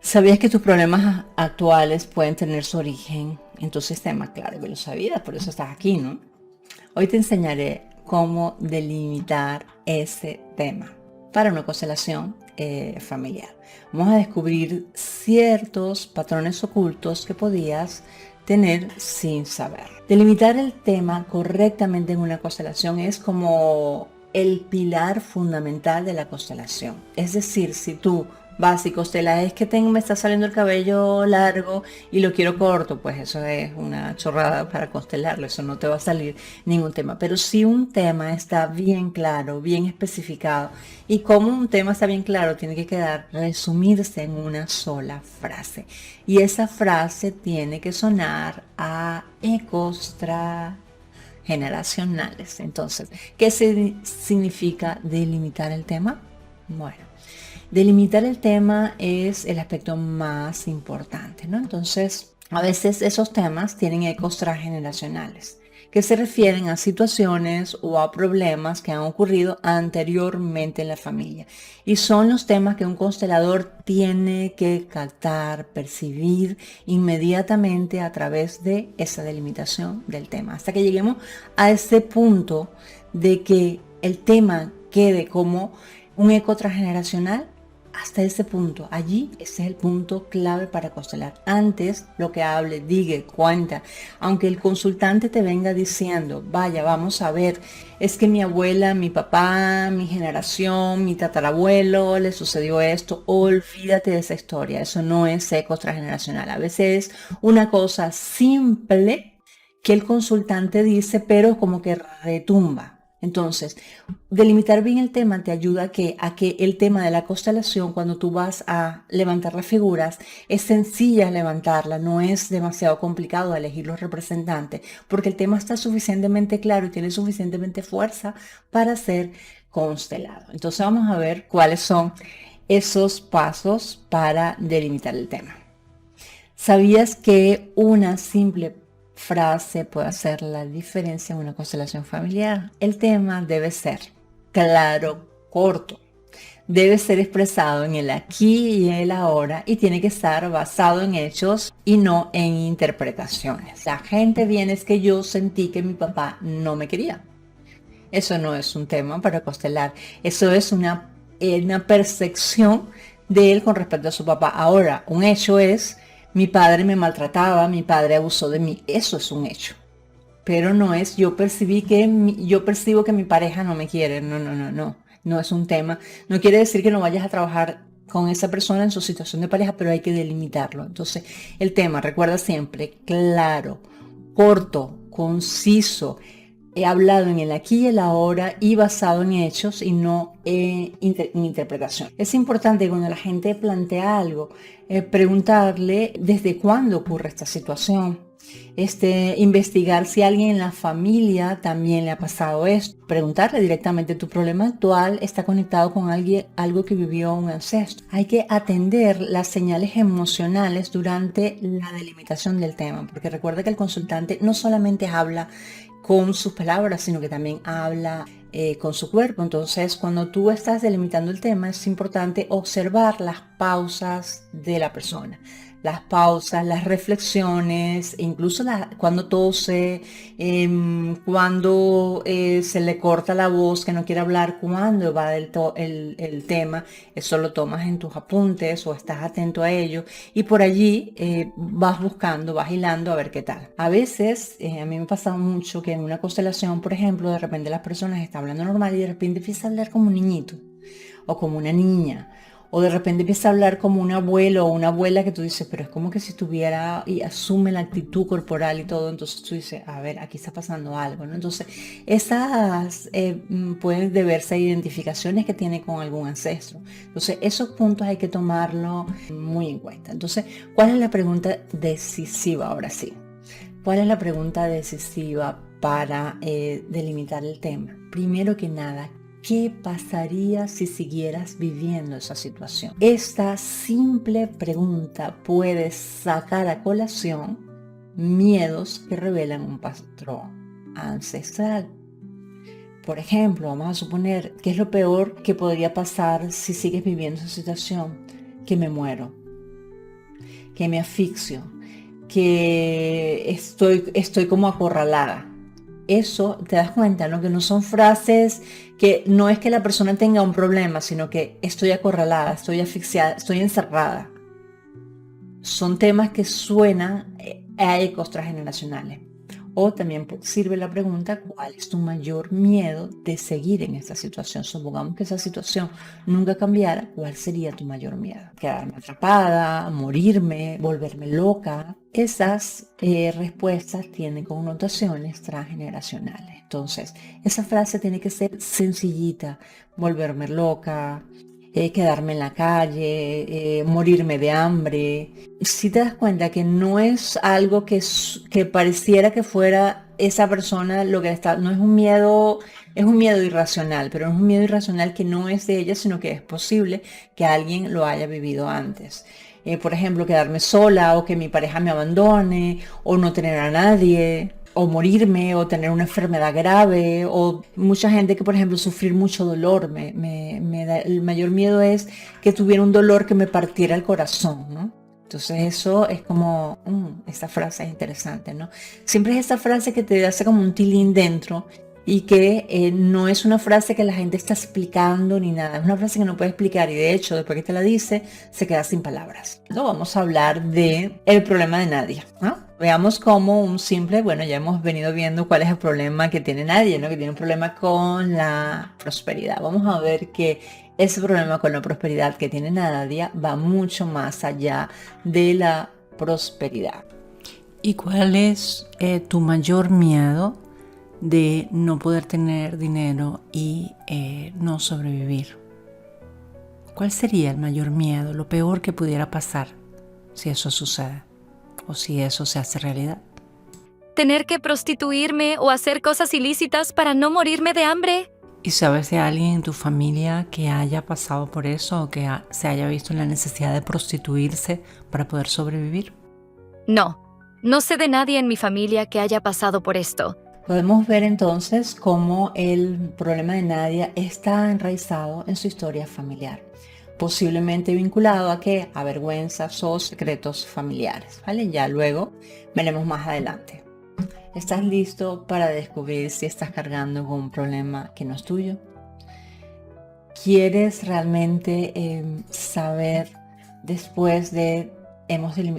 ¿Sabías que tus problemas actuales pueden tener su origen en tu sistema? Claro que lo sabías, por eso estás aquí, ¿no? Hoy te enseñaré cómo delimitar ese tema para una constelación familiar. Vamos a descubrir ciertos patrones ocultos que podías tener sin saber. Delimitar el tema correctamente en una constelación es como el pilar fundamental de la constelación. Es decir, si tú vas y constelas, es que me está saliendo el cabello largo y lo quiero corto, pues eso es una chorrada para constelarlo, eso no te va a salir ningún tema. Pero si un tema está bien claro, bien especificado, y como un tema está bien claro, tiene que quedar, resumirse en una sola frase. Y esa frase tiene que sonar a ecos generacionales. Entonces, ¿qué significa delimitar el tema? Bueno, delimitar el tema es el aspecto más importante, ¿no? Entonces, a veces esos temas tienen ecos transgeneracionales, que se refieren a situaciones o a problemas que han ocurrido anteriormente en la familia. Y son los temas que un constelador tiene que captar, percibir inmediatamente a través de esa delimitación del tema. Hasta que lleguemos a ese punto de que el tema quede como un eco transgeneracional. Hasta ese punto, allí ese es el punto clave para constelar. Antes, lo que hable, diga, cuenta, aunque el consultante te venga diciendo, vaya, vamos a ver, es que mi abuela, mi papá, mi generación, mi tatarabuelo, le sucedió esto, olvídate de esa historia, eso no es eco transgeneracional. A veces es una cosa simple que el consultante dice, pero como que retumba. Entonces, delimitar bien el tema te ayuda a que el tema de la constelación, cuando tú vas a levantar las figuras, es sencilla levantarla, no es demasiado complicado elegir los representantes, porque el tema está suficientemente claro y tiene suficientemente fuerza para ser constelado. Entonces vamos a ver cuáles son esos pasos para delimitar el tema. ¿Sabías que una simple frase puede hacer la diferencia en una constelación familiar? El tema debe ser claro, corto. Debe ser expresado en el aquí y el ahora y tiene que estar basado en hechos y no en interpretaciones. La gente viene, es que yo sentí que mi papá no me quería. Eso no es un tema para constelar. Eso es una percepción de él con respecto a su papá. Ahora, un hecho es, mi padre me maltrataba, mi padre abusó de mí. Eso es un hecho. Pero no es, yo percibo que mi pareja no me quiere. No, no, no, no. No es un tema. No quiere decir que no vayas a trabajar con esa persona en su situación de pareja, pero hay que delimitarlo. Entonces, el tema, recuerda siempre, claro, corto, conciso. He hablado en el aquí y el ahora y basado en hechos y no en interpretación. Es importante cuando la gente plantea algo, preguntarle desde cuándo ocurre esta situación. Investigar si a alguien en la familia también le ha pasado esto. Preguntarle directamente, ¿tu problema actual está conectado con algo que vivió un ancestro? Hay que atender las señales emocionales durante la delimitación del tema, porque recuerda que el consultante no solamente habla con sus palabras, sino que también habla con su cuerpo. Entonces, cuando tú estás delimitando el tema, es importante observar las pausas de la persona. Las pausas, las reflexiones, incluso cuando tose, cuando se le corta la voz, que no quiere hablar, cuando va el tema, eso lo tomas en tus apuntes o estás atento a ello y por allí vas buscando, vas hilando a ver qué tal. A veces, a mí me ha pasado mucho que en una constelación, por ejemplo, de repente las personas están hablando normal y de repente empieza a hablar como un niñito o como una niña. O de repente empieza a hablar como un abuelo o una abuela que tú dices, pero es como que si estuviera y asume la actitud corporal y todo. Entonces tú dices, a ver, aquí está pasando algo, ¿no? Entonces, esas pueden deberse a identificaciones que tiene con algún ancestro. Entonces, esos puntos hay que tomarlo muy en cuenta. Entonces, ¿cuál es la pregunta decisiva ahora sí? ¿Cuál es la pregunta decisiva para delimitar el tema? Primero que nada, ¿qué pasaría si siguieras viviendo esa situación? Esta simple pregunta puede sacar a colación miedos que revelan un patrón ancestral. Por ejemplo, vamos a suponer, ¿qué es lo peor que podría pasar si sigues viviendo esa situación? Que me muero. que me asfixio, que estoy como acorralada. Eso te das cuenta, ¿no? Que no son frases que no es que la persona tenga un problema, sino que estoy acorralada, estoy asfixiada, estoy encerrada. Son temas que suenan a ecos transgeneracionales. O también sirve la pregunta, ¿cuál es tu mayor miedo de seguir en esta situación? Supongamos que esa situación nunca cambiara, ¿cuál sería tu mayor miedo? ¿Quedarme atrapada, morirme, volverme loca? Esas respuestas tienen connotaciones transgeneracionales. Entonces, esa frase tiene que ser sencillita, volverme loca, quedarme en la calle, morirme de hambre. Si te das cuenta que no es algo que pareciera que fuera esa persona lo que está, no es un miedo irracional, pero es un miedo irracional que no es de ella, sino que es posible que alguien lo haya vivido antes. Por ejemplo, quedarme sola o que mi pareja me abandone o no tener a nadie o morirme o tener una enfermedad grave o mucha gente que por ejemplo sufrir mucho dolor me da, el mayor miedo es que tuviera un dolor que me partiera el corazón, ¿no? Entonces eso es como, esta frase es interesante, ¿no? Siempre es esta frase que te hace como un tilín dentro y que no es una frase que la gente está explicando ni nada, es una frase que no puede explicar y de hecho después que te la dice se queda sin palabras. No, vamos a hablar de el problema de Nadia, ¿no? Veamos como un simple, bueno, ya hemos venido viendo cuál es el problema que tiene Nadia, ¿no? Que tiene un problema con la prosperidad. Vamos a ver que ese problema con la prosperidad que tiene Nadia va mucho más allá de la prosperidad. ¿Y cuál es tu mayor miedo de no poder tener dinero y no sobrevivir? ¿Cuál sería el mayor miedo, lo peor que pudiera pasar si eso sucede o si eso se hace realidad? ¿Tener que prostituirme o hacer cosas ilícitas para no morirme de hambre? ¿Y sabes de alguien en tu familia que haya pasado por eso o que se haya visto en la necesidad de prostituirse para poder sobrevivir? No sé de nadie en mi familia que haya pasado por esto. Podemos ver entonces cómo el problema de Nadia está enraizado en su historia familiar, posiblemente vinculado a qué, a vergüenzas o secretos familiares, ¿vale? Ya luego veremos más adelante. ¿Estás listo para descubrir si estás cargando con un problema que no es tuyo? ¿Quieres realmente saber después de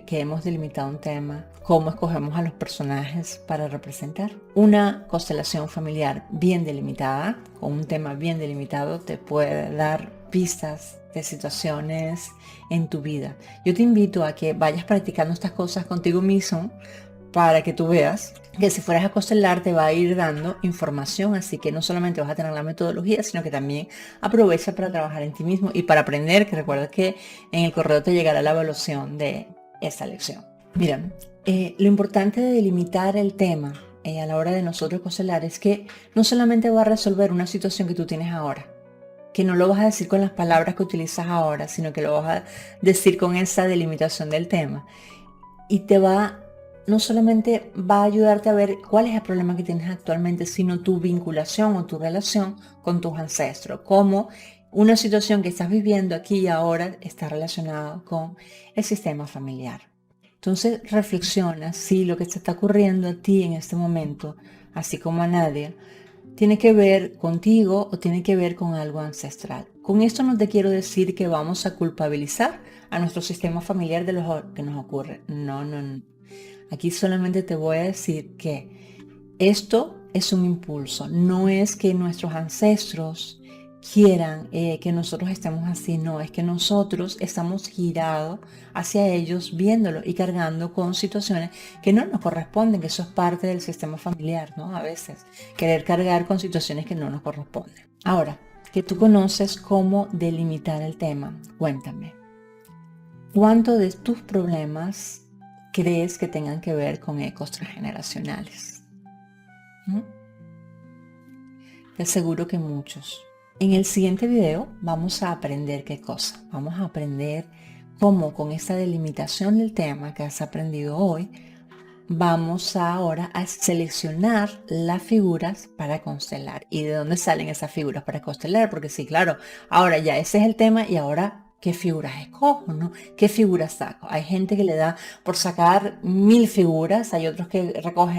que hemos delimitado un tema, cómo escogemos a los personajes para representar? Una constelación familiar bien delimitada, con un tema bien delimitado, te puede dar pistas de situaciones en tu vida. Yo te invito a que vayas practicando estas cosas contigo mismo para que tú veas que si fueras a constelar te va a ir dando información, así que no solamente vas a tener la metodología, sino que también aprovecha para trabajar en ti mismo y para aprender, que recuerda que en el correo te llegará la evaluación de esta lección. Mira, lo importante de delimitar el tema a la hora de nosotros constelar es que no solamente va a resolver una situación que tú tienes ahora, que no lo vas a decir con las palabras que utilizas ahora, sino que lo vas a decir con esa delimitación del tema. Y no solamente va a ayudarte a ver cuál es el problema que tienes actualmente, sino tu vinculación o tu relación con tus ancestros, cómo una situación que estás viviendo aquí y ahora está relacionada con el sistema familiar. Entonces reflexiona si lo que te está ocurriendo a ti en este momento, así como a Nadia, tiene que ver contigo o tiene que ver con algo ancestral. Con esto no te quiero decir que vamos a culpabilizar a nuestro sistema familiar de lo que nos ocurre. No. Aquí solamente te voy a decir que esto es un impulso. No es que nuestros ancestros quieran que nosotros estemos así. No, es que nosotros estamos girados hacia ellos viéndolo y cargando con situaciones que no nos corresponden, que eso es parte del sistema familiar, ¿no? A veces querer cargar con situaciones que no nos corresponden. Ahora, que tú conoces cómo delimitar el tema, cuéntame. ¿Cuánto de tus problemas crees que tengan que ver con ecos transgeneracionales? Te aseguro que muchos. En el siguiente video vamos a aprender qué cosa. Vamos a aprender cómo con esta delimitación del tema que has aprendido hoy, vamos ahora a seleccionar las figuras para constelar. ¿Y de dónde salen esas figuras para constelar? Porque sí, claro, ahora ya ese es el tema y ahora qué figuras escojo, ¿no? ¿Qué figuras saco? Hay gente que le da por sacar 1000 figuras, hay otros que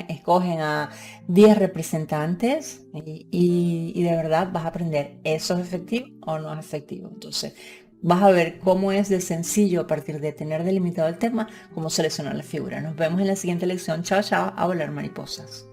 escogen a 10 representantes y de verdad vas a aprender, ¿eso es efectivo o no es efectivo? Entonces, vas a ver cómo es de sencillo a partir de tener delimitado el tema, cómo seleccionar la figura. Nos vemos en la siguiente lección. Chao, chao, a volar mariposas.